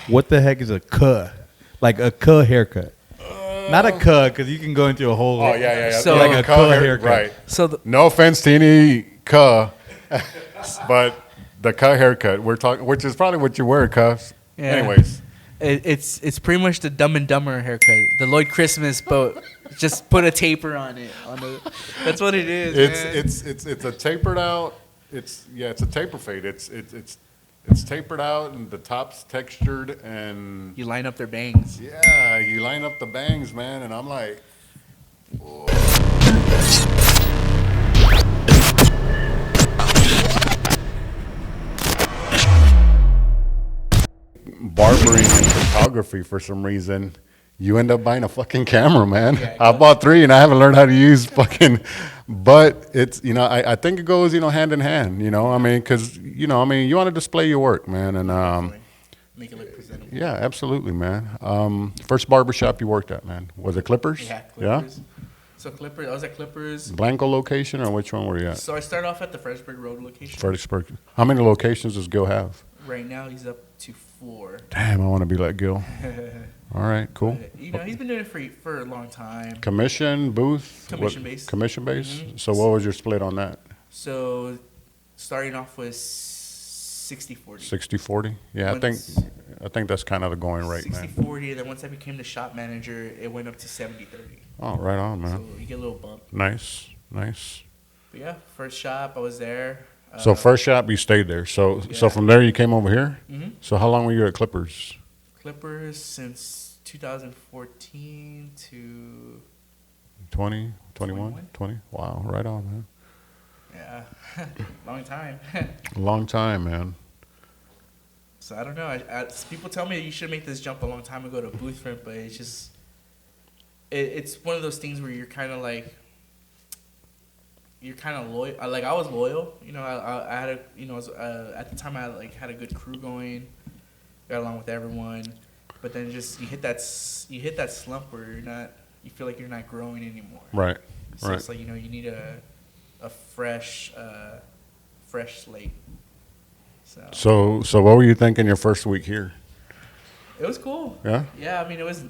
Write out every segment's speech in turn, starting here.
What the heck is a cuh? Like a cuh haircut. Not a cuh, because you can go into a whole. Oh, yeah. So like a cuh haircut. Right. So no offense to any cuh, but the cuh haircut we're talking, which is probably what you wear, cuffs. Yeah. Anyways. It's pretty much the Dumb and Dumber haircut, the Lloyd Christmas, but just put a taper on it. That's what it is. It's a tapered out. It's a taper fade. It's tapered out and the top's textured and You line up their bangs. yeah, you line up the bangs, man, and I'm like, whoa. Barbering and photography for some reason, you end up buying a fucking camera, man. Yeah, I bought 3 and I haven't learned how to use fucking, but it's, I think it goes, hand in hand, I mean, because, you want to display your work, man. And, make it look presentable. Yeah, absolutely, man. First barbershop you worked at, man, was it Clippers? Yeah, Clippers. Yeah? So Clippers, I was at Clippers. Blanco location, or which one were you at? So I started off at the Fredericksburg Road location. Fredericksburg. How many locations does Gil have? Right now he's up to 4. Damn, I want to be like Gil. All right, cool. But, he's been doing it for a long time. Commission, booth? Commission-based. Commission-based? Mm-hmm. So what was your split on that? So starting off was 60-40. 60-40? Yeah, I think that's kind of the going rate, 60-40, and then once I became the shop manager, it went up to 70-30. Oh, right on, man. So you get a little bump. Nice. But yeah, first shop, I was there. So first shop, you stayed there. So from there, you came over here? Mm-hmm. So how long were you at Clippers? Clippers since 2014 to... 20, 21, 20? Wow, right on, man. Yeah, long time. Long time, man. So I don't know. People tell me you should make this jump a long time ago to booth rent, but it's just... It's one of those things where you're kind of like... You're kind of loyal. Like, I was loyal. I had at the time, I had a good crew going. Got along with everyone. But then just, you hit that slump where you feel like you're not growing anymore. Right. So it's like, you need a fresh slate. So what were you thinking your first week here? It was cool. Yeah? Yeah, I mean, it was.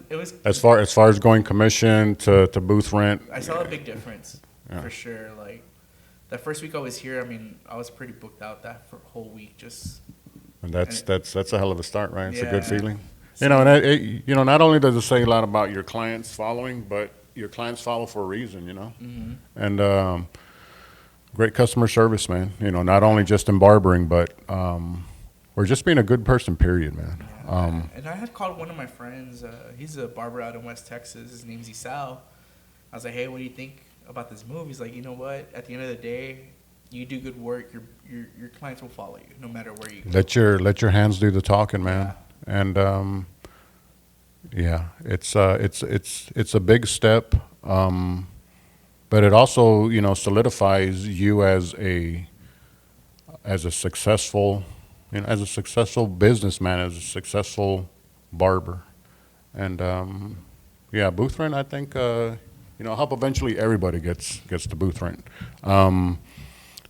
As far as going commission to booth rent? I saw a big difference, for sure. Like, that first week I was here, I mean, I was pretty booked out that for whole week. And that's a hell of a start, right? It's a good feeling. So, and not only does it say a lot about your clients following, but your clients follow for a reason, Mm-hmm. And great customer service, man. Not only just in barbering, but or just being a good person, period, man. And I had called one of my friends. He's a barber out in West Texas. His name's Isao. I was like, hey, what do you think about this move? He's like, you know what? At the end of the day, you do good work. Your clients will follow you no matter where you go. Let your hands do the talking, man. Yeah. And it's a big step, but it also solidifies you as a successful businessman, as a successful barber, and booth rent. I think I hope eventually everybody gets the booth rent.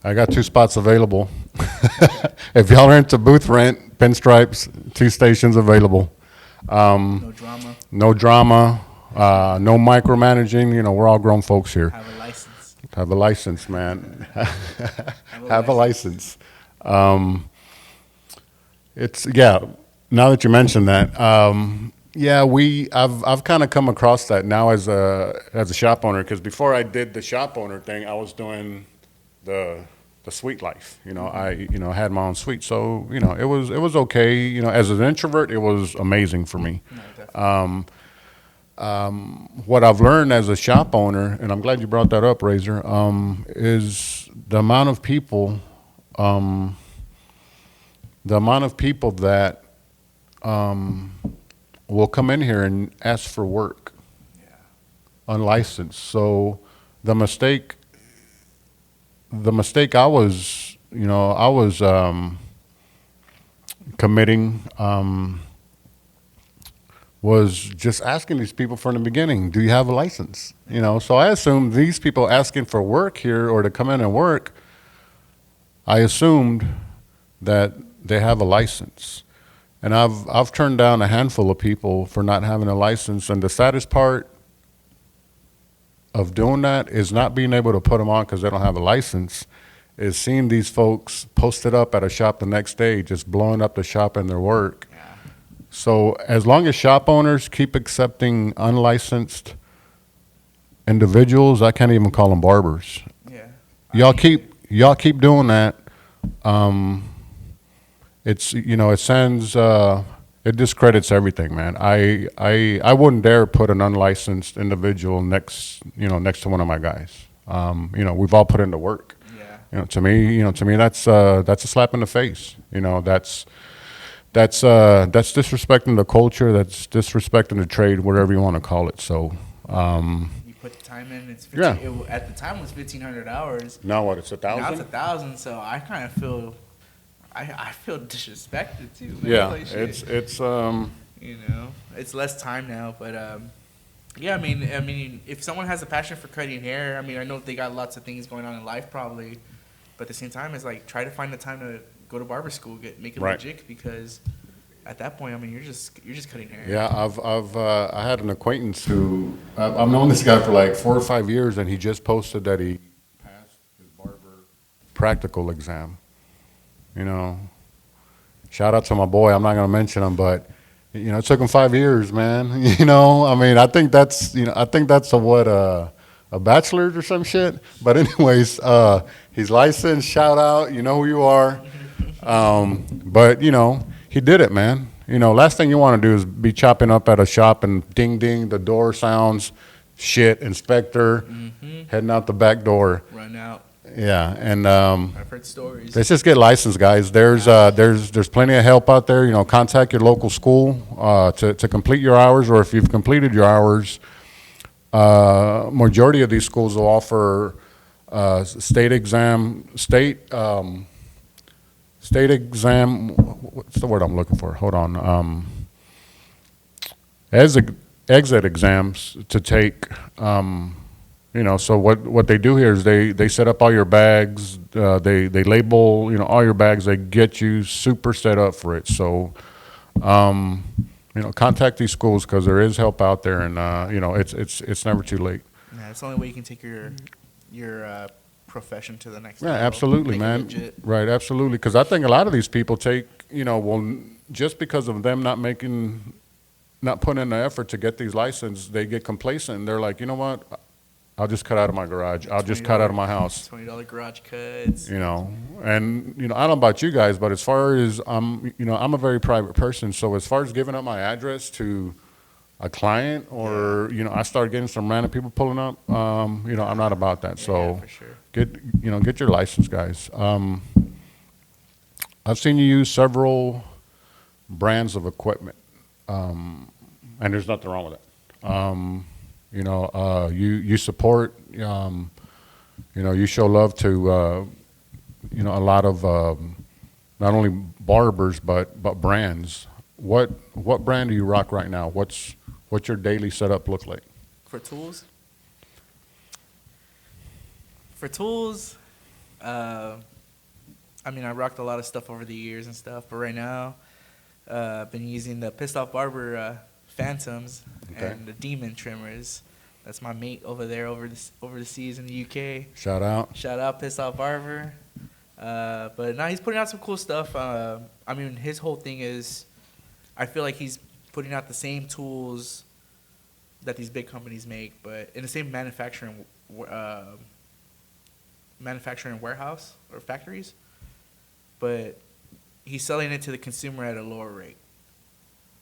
I got 2 spots available. If y'all are into booth rent, Pinstripes, 2 stations available. No drama. No drama. No micromanaging. We're all grown folks here. Have a license. Have a license, man. Have a license. It's now that you mentioned that, I've kind of come across that now as a shop owner, because before I did the shop owner thing, I was doing the suite life. I had my own suite, so it was okay. As an introvert, it was amazing for me. No, What I've learned as a shop owner, and I'm glad you brought that up, Razor, is the amount of people that will come in here and ask for work, unlicensed. So the mistake I was committing was just asking these people from the beginning, do you have a license? So I assumed these people asking for work here or to come in and work, I assumed that they have a license. And I've turned down a handful of people for not having a license. And the saddest part of doing that is not being able to put them on because they don't have a license, is seeing these folks posted up at a shop the next day, just blowing up the shop and their work. Yeah. So as long as shop owners keep accepting unlicensed individuals, I can't even call them barbers. Yeah. Y'all keep doing that. It's, you know, it sends, it discredits everything, man. I wouldn't dare put an unlicensed individual next to one of my guys. You know, we've all put into work. Yeah. To me, that's a slap in the face. You know, that's disrespecting the culture. That's disrespecting the trade, whatever you want to call it. So, You put the time in. It's 15, Yeah. at the time it was 1,500 hours. now what? It's Now it's 1,000. 1,000. So I kind of feel, I feel disrespected too. Man. Yeah, Like, shit. it's You know, it's less time now, but yeah. I mean, if someone has a passion for cutting hair, I mean, I know they got lots of things going on in life probably, but at the same time, it's like try to find the time to go to barber school, make it Right. legit, because at that point, I mean, you're just cutting hair. Yeah, I had an acquaintance who I've known this guy for like 4 or 5 years, and he just posted that he passed his barber practical exam. You know, shout out to my boy. I'm not gonna mention him, but you know, it took him 5 years, man. You know, I mean, I think that's a bachelor's or some shit. But anyways, he's licensed. Shout out, you know who you are. But you know, he did it, man. You know, last thing you want to do is be chopping up at a shop and ding ding, the door sounds, shit, inspector, heading out the back door. Run out. Yeah, and I've heard stories. let's just get licensed, guys. There's plenty of help out there. You know, contact your local school to complete your hours, or if you've completed your hours, majority of these schools will offer state exam. What's the word I'm looking for? Hold on. Exit exams to take. You know, so what they do here is they set up all your bags, they label, you know, all your bags, they get you super set up for it. So, you know, contact these schools because there is help out there, and you know, it's never too late. Yeah, it's the only way you can take your profession to the next Yeah, level. absolutely, Make it man. legit. Right, absolutely. Because I think a lot of these people take, you know, well, just because of them not putting in the effort to get these licenses, they get complacent. And they're like, you know what? I'll just cut out of my garage. I'll just cut out of my house. $20 garage cuts. You know, and you know, I don't know about you guys, but as far as you know, I'm a very private person. So as far as giving up my address to a client, or you know, I start getting some random people pulling up, you know, I'm not about that. So Yeah, for sure. get your license, guys. I've seen you use several brands of equipment, and there's nothing wrong with it. You know, you support, you know, you show love to, you know, a lot of not only barbers but brands. What brand do you rock right now? What's your daily setup look like? For tools? For tools, I mean, I rocked a lot of stuff over the years and stuff, but right now, I've been using the Pissed Off Barber Phantoms and the Demon trimmers. That's my mate over there over the seas in the UK. Shout out. Shout out Pissed Off Barber. But now he's putting out some cool stuff. I mean, his whole thing is, I feel like he's putting out the same tools that these big companies make, but in the same manufacturing warehouse or factories. But he's selling it to the consumer at a lower rate.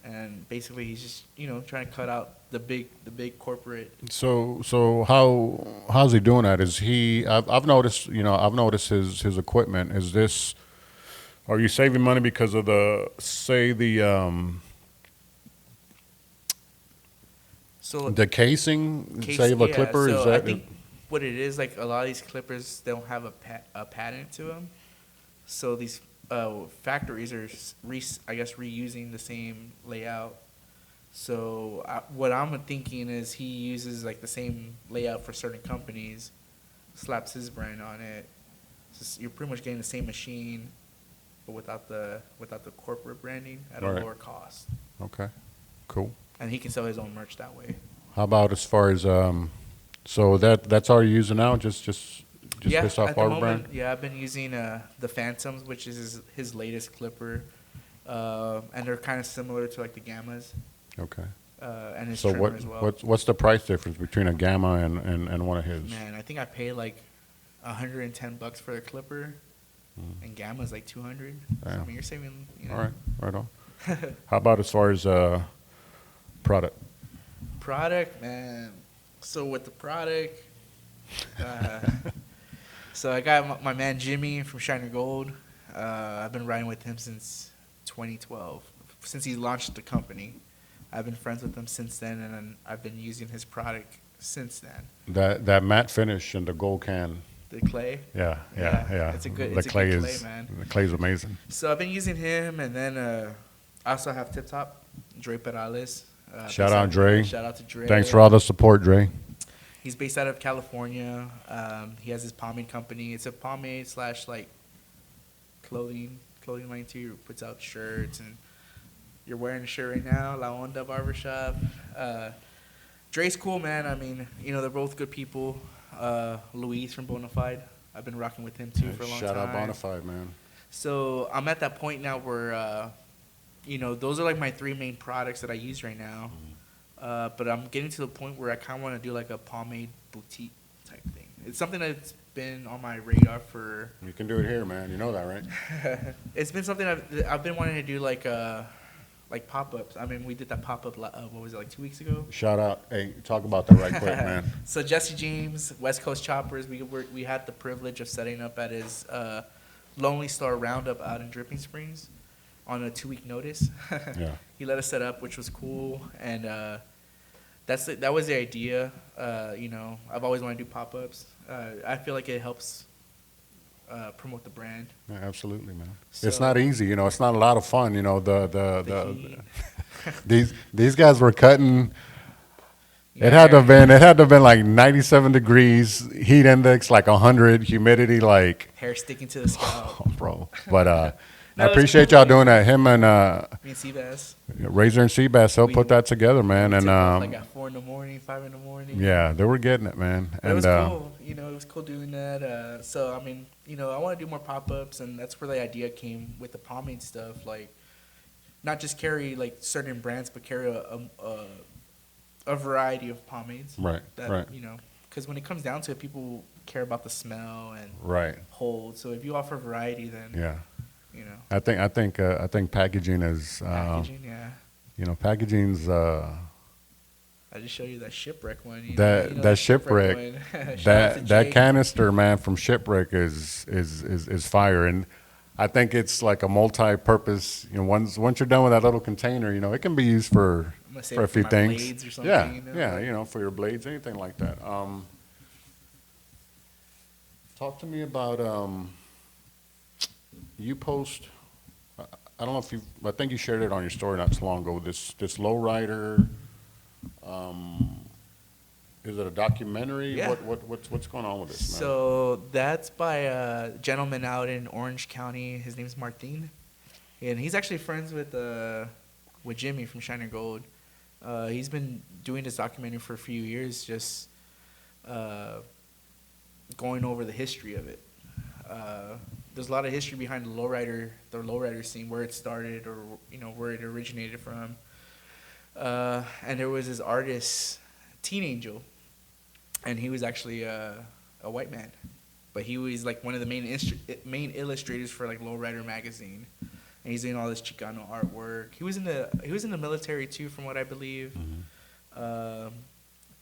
And basically, he's just, you know, trying to cut out the big corporate. So how's he doing that? Is he? I've noticed, you know, his equipment. Is this? Are you saving money because of the casing? Save a clipper. So is that? I think what it is, like a lot of these clippers don't have a pattern to them. So these factories are reusing the same layout. So what I'm thinking is he uses like the same layout for certain companies, slaps his brand on it. So you're pretty much getting the same machine, but without the corporate branding at Right. a lower cost. Okay. Cool. And he can sell his own merch that way. How about as far as so that's all you're using now? Just Yeah, Pissed Off at the Barber moment, brand? yeah, I've been using the Phantoms, which is his latest clipper, and they're kind of similar to like the Gammas, Okay. and his So trimmer as well. what's the price difference between a Gamma and one of his? Man, I think I paid like $110 for the clipper, and Gamma's like 200. So, I Damn. mean, you're saving. You know. All right, right on. How about as far as product? Product, man. So with the product, so I got my man Jimmy from Shiner Gold. I've been riding with him since 2012, since he launched the company. I've been friends with him since then, and I've been using his product since then. That matte finish and the gold can. The clay. Yeah. It's a good- The it's a clay good is clay, man. the clay's amazing. So I've been using him, and then I also have Tip Top, Dre Perales. Shout out Dre. Shout out to Dre. Thanks for all the support, Dre. He's based out of California. He has his pomade company. It's a pomade / like clothing line too. He puts out shirts, and you're wearing a shirt right now. La Onda Barbershop. Dre's cool, man. I mean, you know, they're both good people. Luis from Bonafide. I've been rocking with him too for a long Shout time. out Bonafide, man. So I'm at that point now where, you know, those are like my 3 main products that I use right now. But I'm getting to the point where I kind of want to do like a pomade boutique type thing. It's something that's been on my radar for. You can do it here, man. You know that, right? It's been something I've been wanting to do, like pop-ups. I mean, we did that pop-up. What was it, like 2 weeks ago? Shout out. Hey, talk about that right quick, man. So Jesse James, West Coast Choppers. We had the privilege of setting up at his Lonely Star Roundup out in Dripping Springs on a 2-week notice. Yeah. He let us set up, which was cool, and that was the idea. You know, I've always wanted to do pop-ups. I feel like it helps promote the brand. Yeah, absolutely, man. So- It's not easy, you know. It's not a lot of fun, you know. The heat. These guys were cutting. Yeah. It had to have been like 97 degrees, heat index like 100, humidity like, Hair sticking to the scalp. bro. But I No, it's appreciate cool. y'all doing that. Him and Me and Seabass. Razor and Seabass helped We- put that together, man. We And took off, like at 4 in the morning, 5 in the morning. yeah, they were getting it, man. But And it was cool. You know, it was cool doing that. So, I mean, you know, I want to do more pop-ups, and that's where the idea came with the pomade stuff. Like, not just carry, like, certain brands, but carry a variety of pomades. right, That, right, you know, because when it comes down to it, people care about the smell and right. hold. So if you offer variety, then, Yeah, you know, I think packaging is, packaging, yeah. you know, packaging's. I just showed you that shipwreck one. You That- know, you know that shipwreck, one. Shout out to That Jake. canister, man, from Shipwreck is fire, and I think it's like a multi-purpose. You know, once you're done with that little container, you know, it can be used for I'm gonna save a it for few my things. blades or something, Yeah, you know? yeah, you know, for your blades, anything like that. Talk to me about you post. I don't know if you. I think you shared it on your story not too long ago. This lowrider. Is it a documentary? Yeah. What's going on with this, man? So that's by a gentleman out in Orange County. His name's Martin, and he's actually friends with Jimmy from Shiner Gold. He's been doing this documentary for a few years, just going over the history of it. There's a lot of history behind the lowrider scene, where it started, or you know where it originated from. And there was this artist, Teen Angel, and he was actually a white man, but he was like one of the main illustrators for like Lowrider magazine, and he's doing all this Chicano artwork. He was in the military too, from what I believe. But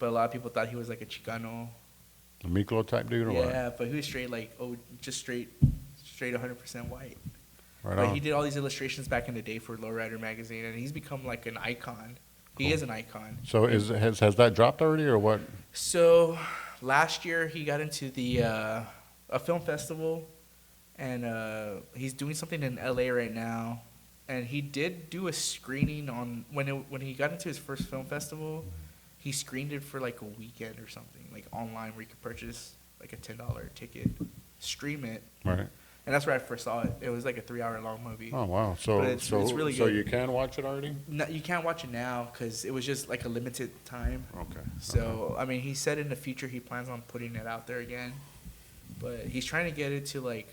a lot of people thought he was like a Chicano. A Miklo type dude or what? Yeah, but he was straight 100% white. Right But on. he did all these illustrations back in the day for Lowrider magazine, and he's become like an icon. He Cool. is an icon. So has that dropped already or what? So last year he got into a film festival, and he's doing something in LA right now. And he did do a screening on when he got into his first film festival. He screened it for like a weekend or something, like online, where you could purchase like a $10 ticket, stream it. Right. and that's where I first saw it. It was like a 3-hour long movie. Oh wow! So But it's really so good. you can watch it already? No, you can't watch it now because it was just like a limited time. Okay. So I mean, he said in the future he plans on putting it out there again, but he's trying to get it to like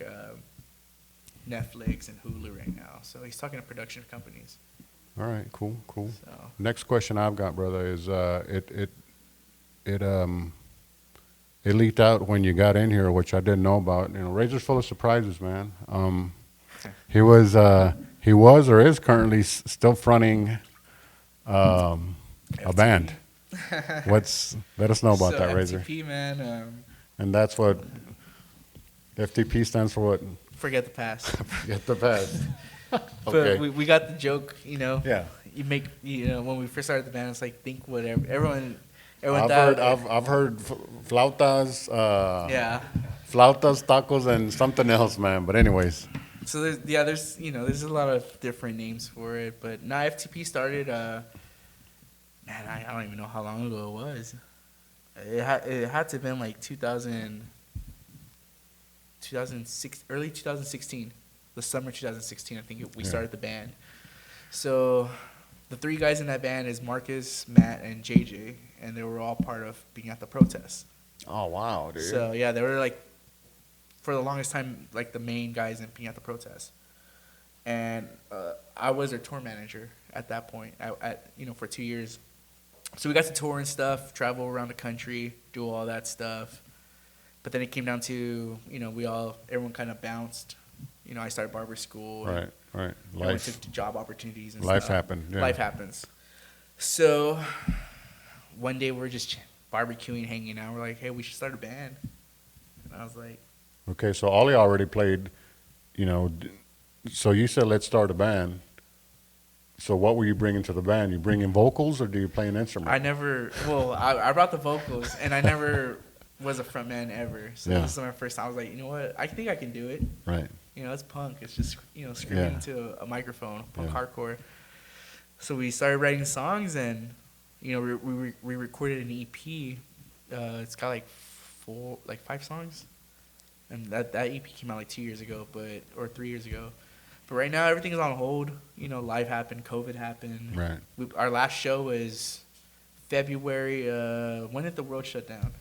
Netflix and Hulu right now. So he's talking to production companies. All right. Cool. So Next question I've got, brother, is it leaked out when you got in here, which I didn't know about. You know, Razor's full of surprises, man. He was or is currently still fronting a band. Let us know about so that, Razor. FTP, man. And that's what FTP stands for. What? Forget the past. Forget the past. But Okay. we got the joke, you know. Yeah. You make, you know, when we first started the band, it's like think whatever. Everyone I've heard flautas. Yeah. Flautas, tacos, and something else, man. But anyways. So there's there's a lot of different names for it, but now FTP started. Man, I don't even know how long ago it was. It had to have been like 2006, early 2016, the summer 2016. I think we started the band. So the 3 guys in that band is Marcus, Matt, and JJ, and they were all part of being at the protest. Oh wow, dude. So yeah, they were like, for the longest time, like the main guys in being at the protest. And I was their tour manager at that point, for 2 years. So we got to tour and stuff, travel around the country, do all that stuff. But then it came down to, everyone kind of bounced. I started barber school. Right. Went to job opportunities and Life stuff. happened. Yeah. Life happens. So one day we're just barbecuing, hanging out. We're like, hey, we should start a band. And I was like, Okay, so Ollie already played, so you said let's start a band. So what were you bringing to the band? You bring in vocals or do you play an instrument? I brought the vocals, and I never was a front man ever. So Yeah. this is my first time. I was like, you know what? I think I can do it. Right. It's punk. It's just, screaming Yeah. into a microphone, punk Yeah. hardcore. So we started writing songs, and, we recorded an EP. It's got like 5 songs. And that EP came out like 2 years ago, or 3 years ago. But right now, everything is on hold. Life happened, COVID happened. Right. Our last show was February. When did the world shut down?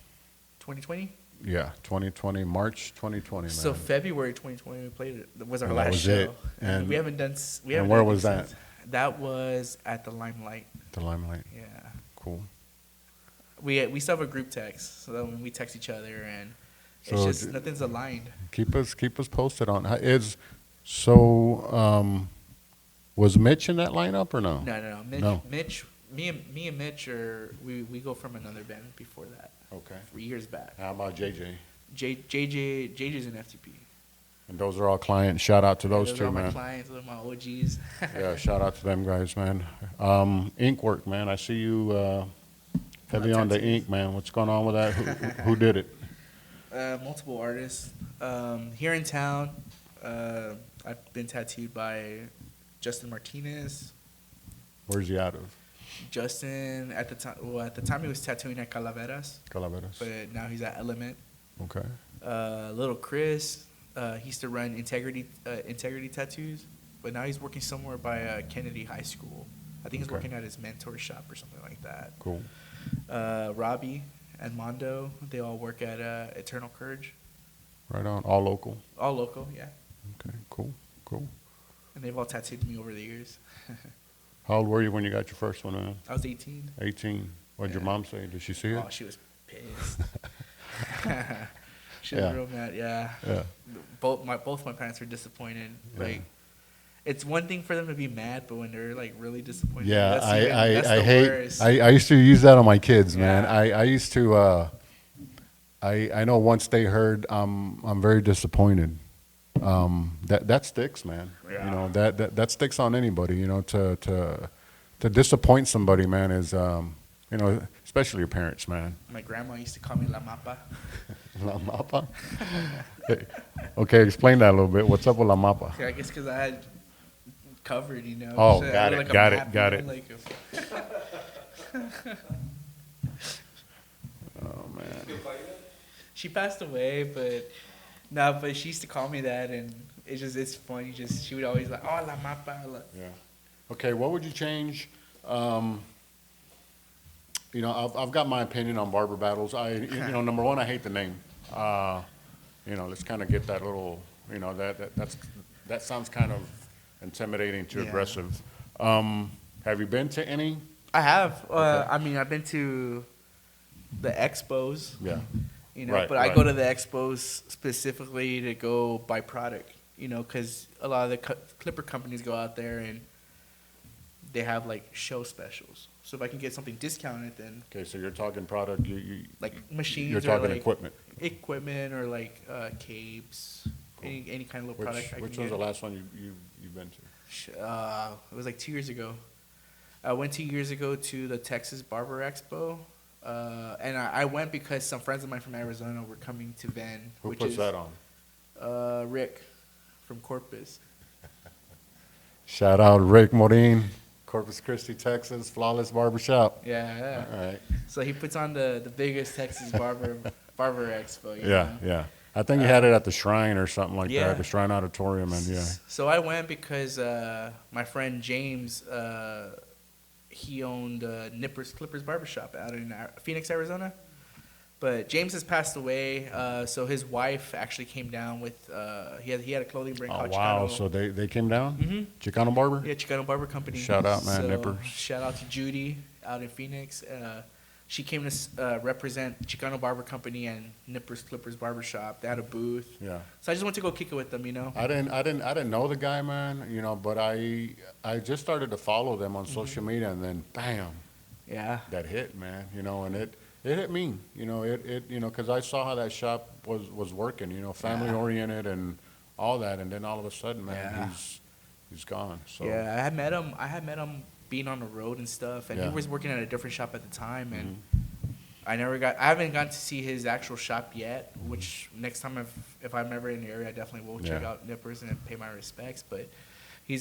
2020? Yeah, 2020, March 2020, man. So February 2020, we played it. That was our And that last was show. it. And And- we haven't done. and where was that? That was at the Limelight. The Limelight. Yeah. Cool. We still have a group text, so that when we text each other, and it's So just nothing's aligned. Keep us posted on was Mitch in that lineup or no? No. No. Me and Mitch we go from another band before that. Okay. Years back. How about JJ? JJ's an FTP. And those are all clients. Shout out to those Those two, are all my man. clients. Those are my OGs. Yeah, shout out to them guys, man. Ink work, man. I see you heavy on the tattoos. ink, man. What's going on with that? Who did it? Multiple artists. Here in town, I've been tattooed by Justin Martinez. Where's he out of? Justin, at the time he was tattooing at Calaveras, Calaveras. but now he's at Element. Okay. Little Chris, he used to run Integrity Tattoos, but now he's working somewhere by Kennedy High School. I think he's Okay. working at his mentor shop or something like that. Cool. Robbie and Mondo, they all work at Eternal Courage. Right on. All local. All local, yeah. Okay. Cool. And they've all tattooed me over the years. How old were you when you got your first one, man? I was 18. 18. What'd your Yeah. mom say? Did she see it? Oh, she was pissed. She was Yeah. real mad, yeah. Yeah. Both my parents were disappointed. Yeah. Like, it's one thing for them to be mad, but when they're like really disappointed, Yeah, that's I the hate. worst. I used to use that on my kids, man. Yeah. I used to. I know once they heard I'm very disappointed. That sticks, man. Yeah. That sticks on anybody. To disappoint somebody, man, is especially your parents, man. My grandma used to call me La Mapa. La mapa. Okay, explain that a little bit. What's up with la mapa? Yeah, I guess because I had covered, Oh, So I got had, it, a got it, map, got you it. know, Oh man. She passed away, but No, but she used to call me that, and it's funny. She would always like, oh, la mapa. Yeah. Okay, what would you change? You know, I've got my opinion on barber battles. You know, number one, I hate the name. You know, let's kind of get that little, you know, that sounds kind of intimidating to Yeah. aggressive. Have you been to any? I have. Okay. I mean, I've been to the expos. Yeah. You know, Right, but I right. go to the expos specifically to go buy product. You know, because a lot of the clipper companies go out there and they have like show specials. So if I can get something discounted, then Okay, so you're talking product. like machines You're or talking like equipment. or like capes, any kind of little product. I Which can was get. the last one you've been to? It was like 2 years ago. I went 2 years ago to the Texas Barber Expo, and I went because some friends of mine from Arizona were coming to Van. Who which puts is, that on? Rick from Corpus. Shout out Rick Morin, Corpus Christi, Texas, Flawless Barbershop. Yeah. All right. So he puts on the biggest Texas Barber Expo. You Yeah, know? yeah. I think he had it at the Shrine or something like yeah. that, the Shrine Auditorium, and yeah. So I went because my friend James, he owned Nippers Clippers Barbershop out in Phoenix, Arizona. But James has passed away, so his wife actually came down with, he had a clothing brand Oh, called wow. Chicano. So they came down? Mhm. Chicano Barber? Yeah, Chicano Barber Company. Shout out, man, So, Nippers. Shout out to Judy out in Phoenix. She came to represent Chicano Barber Company and Nippers Clippers Barbershop. They had a booth. Yeah. So I just went to go kick it with them, you know. I didn't know the guy, man, you know, but I just started to follow them on social media, and then bam, Yeah. that hit, man, you know, and it hit me, you know, you know, because I saw how that shop was working, you know, family oriented and all that, and then all of a sudden, man, Yeah. he's gone. So Yeah, I had met him being on the road and stuff, and Yeah. he was working at a different shop at the time, and I haven't gotten to see his actual shop yet. Which next time if I'm ever in the area, I definitely will check Yeah. out Nippers and pay my respects. But he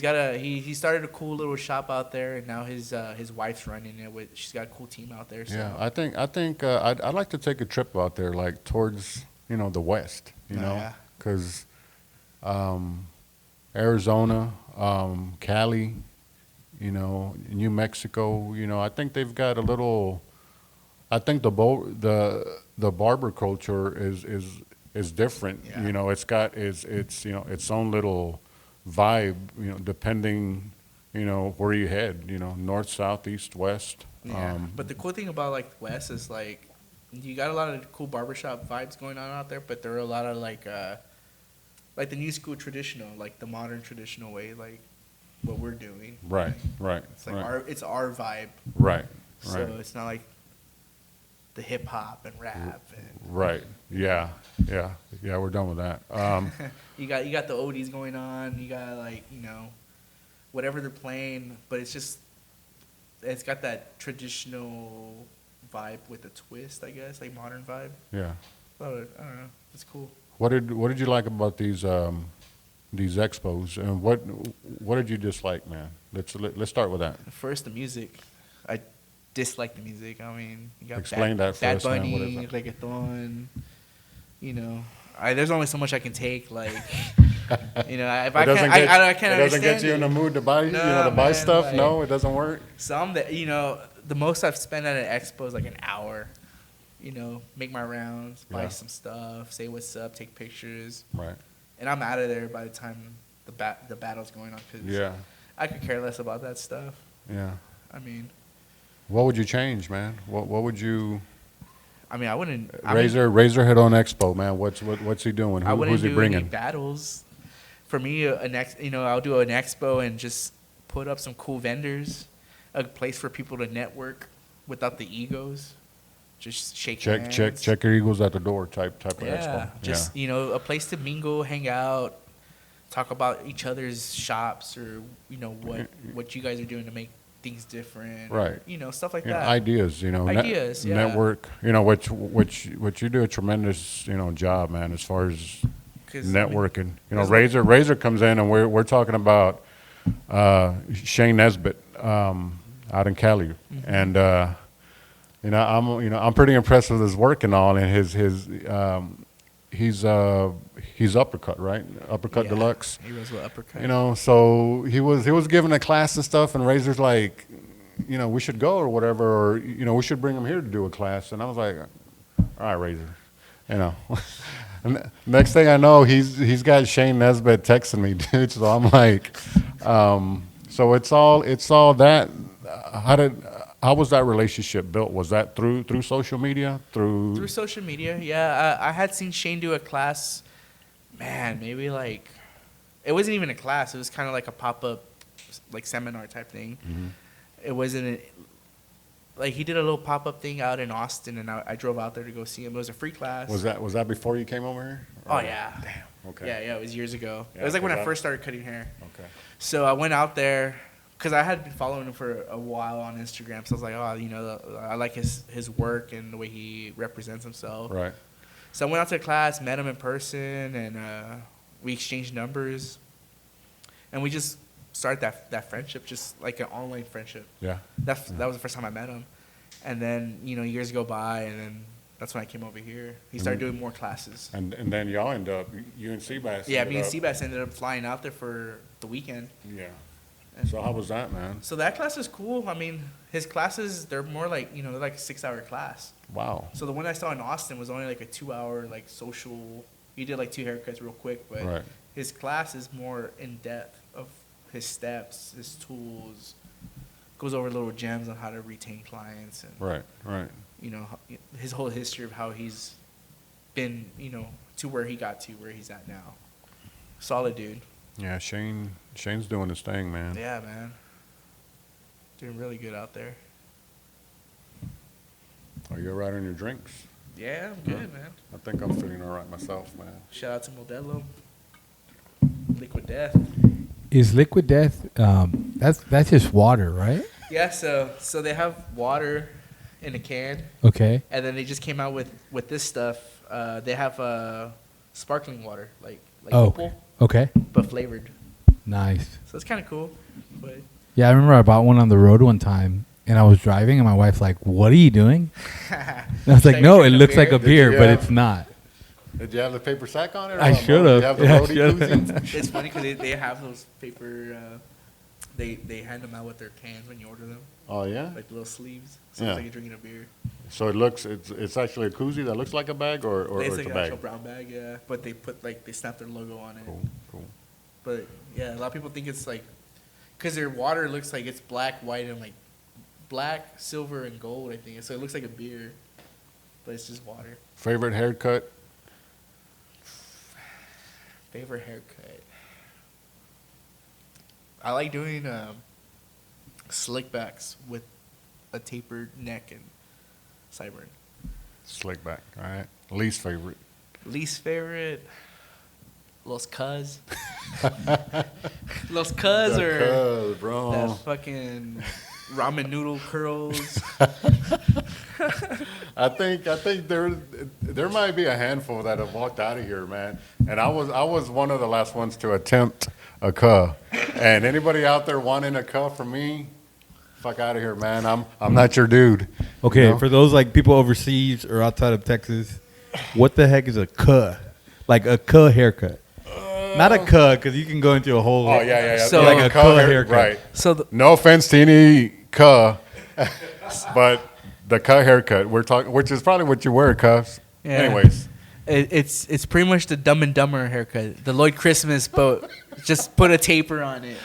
started a cool little shop out there, and now his wife's running it. She's got a cool team out there. So. Yeah, I think I'd like to take a trip out there, like towards, you know, the west, you Oh, know, yeah. because Arizona, Cali, you know, New Mexico, you know, I think they've got a little. I think the barber culture is different. Yeah. You know, it's got it's you know its own little vibe. You know, depending, you know, where you head. You know, north, south, east, west. Yeah. But the cool thing about like West is like you got a lot of cool barbershop vibes going on out there, but there are a lot of like the new school traditional, like the modern traditional way, like what we're doing. Right. It's like right. it's our vibe. Right. So Right. it's not like the hip hop and rap and Right. Yeah. We're done with that. you got the oldies going on, you got like, you know, whatever they're playing, but it's got that traditional vibe with a twist, I guess, like modern vibe. Yeah. I don't know. It's cool. What did you like about these expos, and what did you dislike, man? Let's start with that. First, the music. I dislike the music. I mean, you got Explain that Bad first, man. Bunny, What is that? reggaeton. You know, there's only so much I can take. Like, you know, if It I doesn't can't, get- I can't It doesn't understand get you in the it. mood to buy, you know, No, to buy man, stuff. like- No, it doesn't work. Some that, you know, the most I've spent at an expo is like an hour. You know, make my rounds, buy Yeah. some stuff, say what's up, take pictures, Right. and I'm out of there by the time the battle's going on. Cause Yeah. I could care less about that stuff. Yeah. I mean, What would you change, man? What would you? I wouldn't. Razorhead on Expo, man. What's he doing? I wouldn't Who's he do bringing? any battles. For me, I'll do an expo and just put up some cool vendors, a place for people to network without the egos. Just shake hands. Check your eagles at the door type of Yeah, expo. just you know, a place to mingle, hang out, talk about each other's shops, or you know what you guys are doing to make things different. Right. You know, stuff like You know, that. ideas, you know, Ideas, yeah. network, you know, which you do a tremendous, you know, job, man, as far as 'Cause, I mean, networking. You know, there's Razor comes in, and we're talking about Shane Nesbitt out in Cali, and I'm pretty impressed with his work and all, and he's uppercut, right? Uppercut Yeah, deluxe. He was with uppercut. You know, so he was giving a class and stuff, and Razor's like, you know, we should go or whatever, or you know, we should bring him here to do a class. And I was like, all right, Razor, you know. And next thing I know, he's got Shane Nesbitt texting me, dude. So I'm like, so it's all that. How was that relationship built? Was that through social media? Through social media, yeah. I had seen Shane do a class, man, maybe like, it wasn't even a class. It was kind of like a pop-up, like seminar type thing. Mm-hmm. It wasn't, like he did a little pop-up thing out in Austin, and I drove out there to go see him. It was a free class. Was that before you came over here? Oh, yeah. Damn. Okay. Yeah, it was years ago. Yeah, it was like when 'cause I first started cutting hair. Okay. So I went out there, because I had been following him for a while on Instagram. So I was like, oh, you know, I like his work and the way he represents himself. Right. So I went out to the class, met him in person, and we exchanged numbers. And we just started that friendship, just like an online friendship. Yeah. That was the first time I met him. And then, you know, years go by, and then that's when I came over here. He started doing more classes. And then y'all end up, you and Seabass. Yeah, me and Seabass ended up flying out there for the weekend. Yeah. So how was that, man? So that class is cool. I mean, his classes, they're more like, you know, they're like a 6-hour class. Wow. So the one I saw in Austin was only like a 2-hour, like social. He did like 2 haircuts real quick, but Right. his class is more in depth of his steps, his tools, goes over little gems on how to retain clients and, Right. you know, his whole history of how he's been, you know, to where he got to where he's at now. Solid dude. Yeah, Shane's doing his thing, man. Yeah, man. Doing really good out there. Are you all right on your drinks? Yeah, I'm good, man. I think I'm feeling all right myself, man. Shout out to Modelo. Liquid Death. Is Liquid Death? That's just water, right? Yeah, so they have water in a can, Okay. and then they just came out with this stuff. They have sparkling water, like Oh. Opal, Okay. but flavored. Nice. So it's kind of cool. But Yeah, I remember I bought one on the road one time, and I was driving, and my wife's like, "What are you doing?" And I was like, "No, it looks like a beer, but it's not." Did you have the paper sack on it? or I what, should Mo? have. Did you have the Yeah, I roadie should koozie? it's funny because they have those paper. They hand them out with their cans when you order them, Oh yeah. like the little sleeves. So Yeah. it's like you're drinking a beer. So it's actually a koozie that looks like a bag, or It's it's like a an bag. actual brown bag, yeah. But they put they snap their logo on it. Cool. But yeah, a lot of people think it's like, because their water looks like it's black, white, and like black, silver, and gold. I think so. It looks like a beer, but it's just water. Favorite haircut? Favorite haircut. I like doing slick backs with a tapered neck and sideburn. Slick back. All right. Least favorite. Least favorite. Los Cuz. Los Cuz or Cuz, bro. that fucking ramen noodle curls. I think there might be a handful that have walked out of here, man. And I was one of the last ones to attempt a cuh. And anybody out there wanting a cuh from me, fuck out of here, man. I'm not your dude. Okay, You know? for those like people overseas or outside of Texas, what the heck is a cuh? Like a cuh haircut. Not a cuh, because you can go into a whole. Oh yeah. So- like a cuh hair- haircut. Right. So No offense to any cuh, but the cuh haircut we're talking, which is probably what you wear, cuffs. Yeah. Anyways, it's pretty much the Dumb and Dumber haircut, the Lloyd Christmas, but just put a taper on it.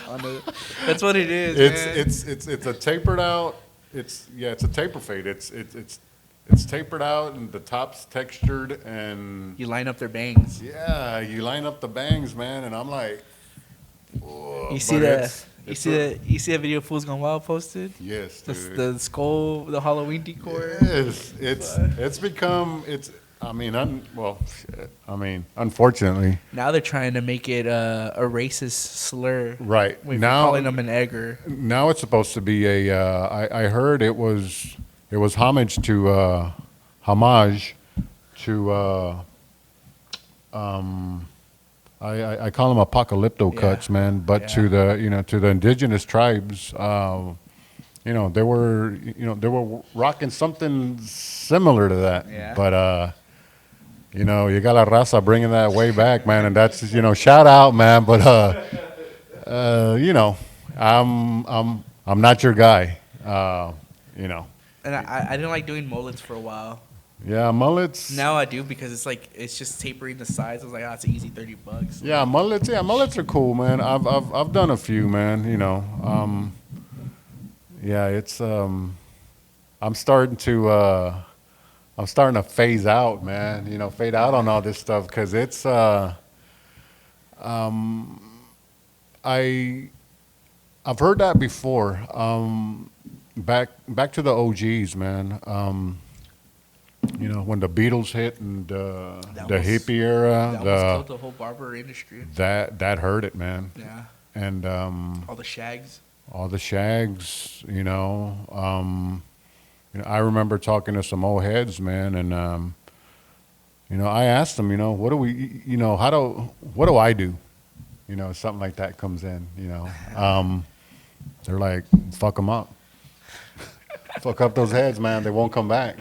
That's what it is. Man. it's a tapered out. It's a taper fade. It's tapered out and the top's textured and You line up their bangs. yeah, you line up the bangs, man, and I'm like, whoa, You see but that? it's You see that video Fools Gone Wild posted? Yes, The, dude. the skull, the Halloween decor. Yes, it's become unfortunately, Now they're trying to make it a racist slur. right We're now calling them an egger. now it's supposed to be I heard it was homage to I call them apocalypto Yeah. cuts, man, but to the indigenous tribes, they were rocking something similar to that. Yeah. But You know, you got La Raza bringing that way back, man, and that's just, you know, shout out, man. But you know, I'm not your guy. You know. And I didn't like doing mullets for a while. Yeah, mullets. Now I do because it's just tapering the sides. I was like, it's an easy $30. Yeah, mullets. Yeah, mullets are cool, man. I've done a few, man. You know, yeah, it's I'm starting to phase out, man. You know, fade out on all this stuff because it's I've heard that before. Back to the OGs, man. You know, when the Beatles hit and the hippie era, that almost killed the whole barber industry. That hurt it, man. Yeah. And all the shags. You know. You know, I remember talking to some old heads, man, and you know, I asked them, you know, what do I do? You know, something like that comes in, you know. They're like, fuck them up. Fuck up those heads, man. They won't come back.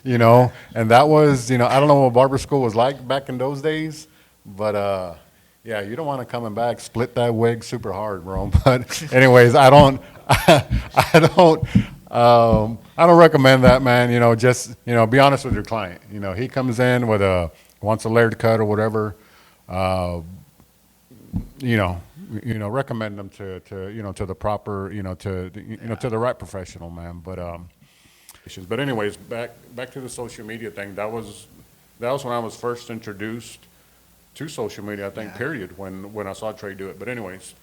You know, and that was, you know, I don't know what barber school was like back in those days, but yeah, you don't want to come back, split that wig super hard, bro. But anyways, I don't recommend that, man. You know, just, you know, be honest with your client. You know, he comes in with wants a layered cut or whatever. You know, recommend them to you know, to the proper, you know, to the right professional, man. But anyways, back to the social media thing. That was when I was first introduced to social media, I think. Yeah. Period. When I saw Trey do it. But anyways,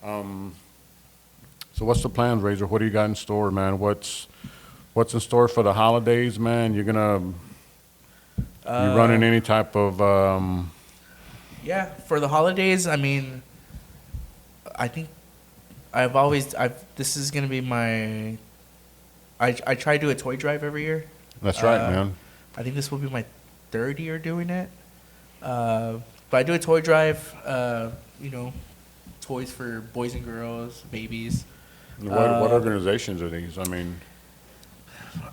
so what's the plans, Razor? What do you got in store, man? What's in store for the holidays, man? You running any type of Yeah, for the holidays, I mean, I think this is gonna be my. I try to do a toy drive every year. That's right, man. I think this will be my third year doing it. But I do a toy drive, you know, toys for boys and girls, babies. What organizations are these? I mean,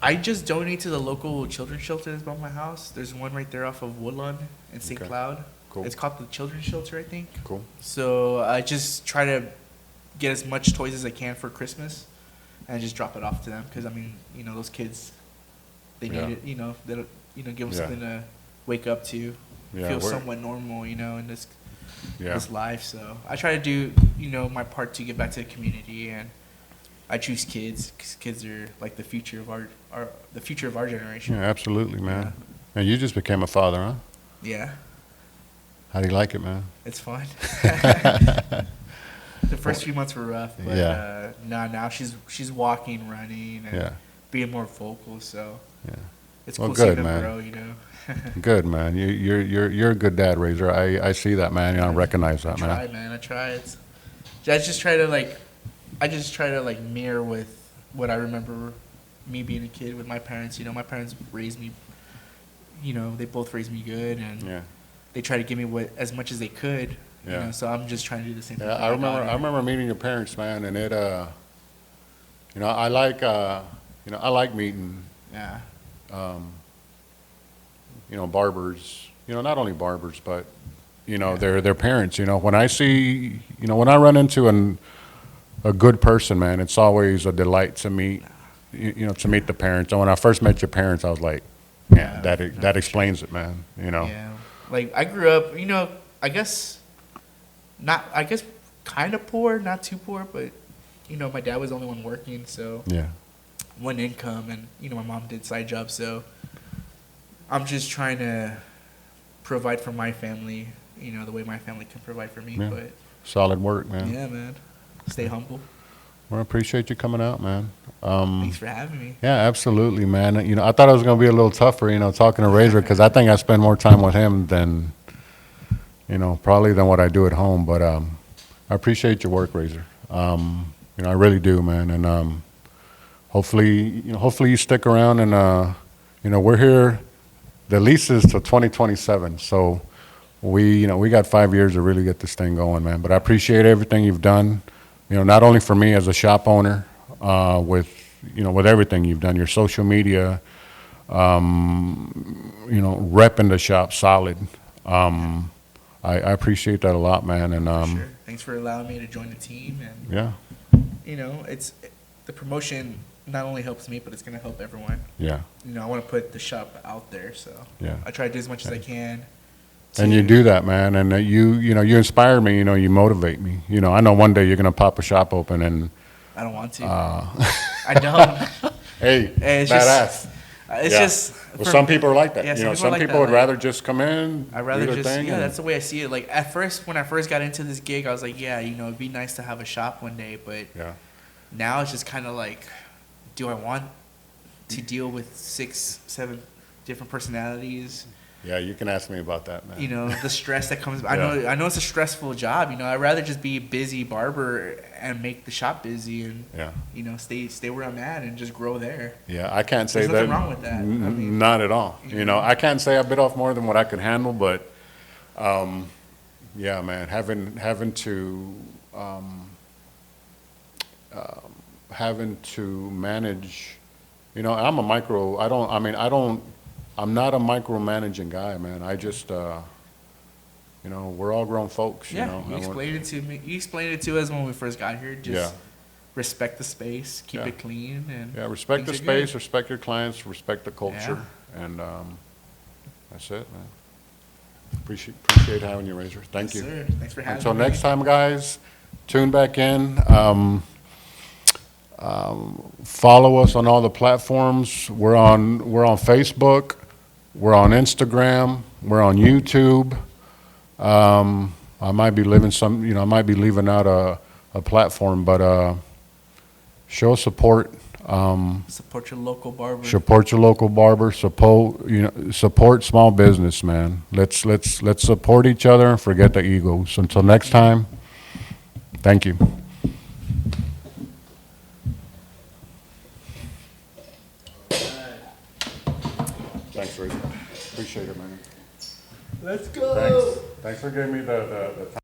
I just donate to the local children's shelter that's by my house. There's one right there off of Woodlawn in St. Cloud. Cool. It's called the Children's Shelter, I think. Cool. So I just try to get as much toys as I can for Christmas and just drop it off to them because, I mean, you know, those kids, they need it, you know, they'll, you know, give them something to wake up to, feel somewhat normal, you know, in this life. So I try to do, you know, my part to give back to the community, and I choose kids because kids are like the future of our generation. Yeah, absolutely, man. Yeah. And you just became a father, huh? Yeah. How do you like it, man? It's fun. The first few months were rough, but now she's walking, running, and being more vocal. So it's cool seeing them grow, you know. Good, man. You're a good dad, Razor. I see that, man. You know, I recognize that, man. I try. I just try to like mirror with what I remember me being a kid with my parents. You know, my parents raised me. You know, they both raised me good, and they try to give me as much as they could. You know, so I'm just trying to do the same thing. Yeah, I remember meeting your parents, man, and it you know, I like meeting you know, barbers, you know, not only barbers, but you know, their parents. You know, when I run into a good person, man, it's always a delight to meet to meet the parents. And when I first met your parents, I was like, that explains it, man. You know. Yeah. Like I grew up, you know, I guess kind of poor, not too poor, but you know, my dad was the only one working, so one income, and you know, my mom did side jobs, so I'm just trying to provide for my family, you know, the way my family can provide for me. Yeah. But solid work, man. Yeah, man. Stay humble. Well, I appreciate you coming out, man. Thanks for having me. Yeah, absolutely, man. You know, I thought it was going to be a little tougher, you know, talking to Razor, because I think I spend more time with him than, you know, probably than what I do at home. But I appreciate your work, Razor. You know, I really do, man. And hopefully you stick around. And you know, we're here. The lease is till 2027, so we got 5 years to really get this thing going, man. But I appreciate everything you've done. You know, not only for me as a shop owner, with everything you've done, your social media, you know, repping the shop solid. I appreciate that a lot, man. And Sure. Thanks for allowing me to join the team. And yeah, you know, the promotion not only helps me, but it's gonna help everyone. yeah, You know, I want to put the shop out there, so yeah. I try to do as much as I can. And you do that, man. And you know, you inspire me. You know, you motivate me. You know, I know one day you're gonna pop a shop open, and I don't want to. I don't. hey, It's badass. It's Yeah. just. Well, some people are like that. Yeah, you know, some some people are like people that, would like- rather just come in, I'd rather do their just, thing. yeah, and- that's the way I see it. Like, at first, when I first got into this gig, I was like, yeah, you know, it'd be nice to have a shop one day, but yeah, now it's just kind of like, do I want to deal with 6, 7 different personalities? yeah. You can ask me about that, man. You know, the stress that comes. Yeah. I know it's a stressful job. You know, I'd rather just be a busy barber and make the shop busy, and Yeah, you know, stay where I'm at and just grow there. yeah. I can't say There's that. nothing wrong with that. I mean, Not at all. You know, I can't say I bit off more than what I could handle, but yeah, man, having to manage. You know, I'm a micro. I'm not a micromanaging guy, man. I just, you know, we're all grown folks. yeah, You know, you and explained it to me. You explained it to us when we first got here. Just Yeah. respect the space, keep Yeah. it clean, and yeah, respect the things are good. space, respect your clients, respect the culture, and that's it, man. Appreciate having you, Razor. Thank you. Yes, sir. Thanks for having Until me. next time, guys, tune back in. Follow us on all the platforms. We're on Facebook. We're on Instagram. We're on YouTube. I might be leaving out a platform, but show support. Support your local barber. Support your local barber. Support small business, man. Let's support each other and forget the egos. Until next time, thank you. Thanks, Razor. Appreciate it, man. Let's go. Thanks for giving me the time.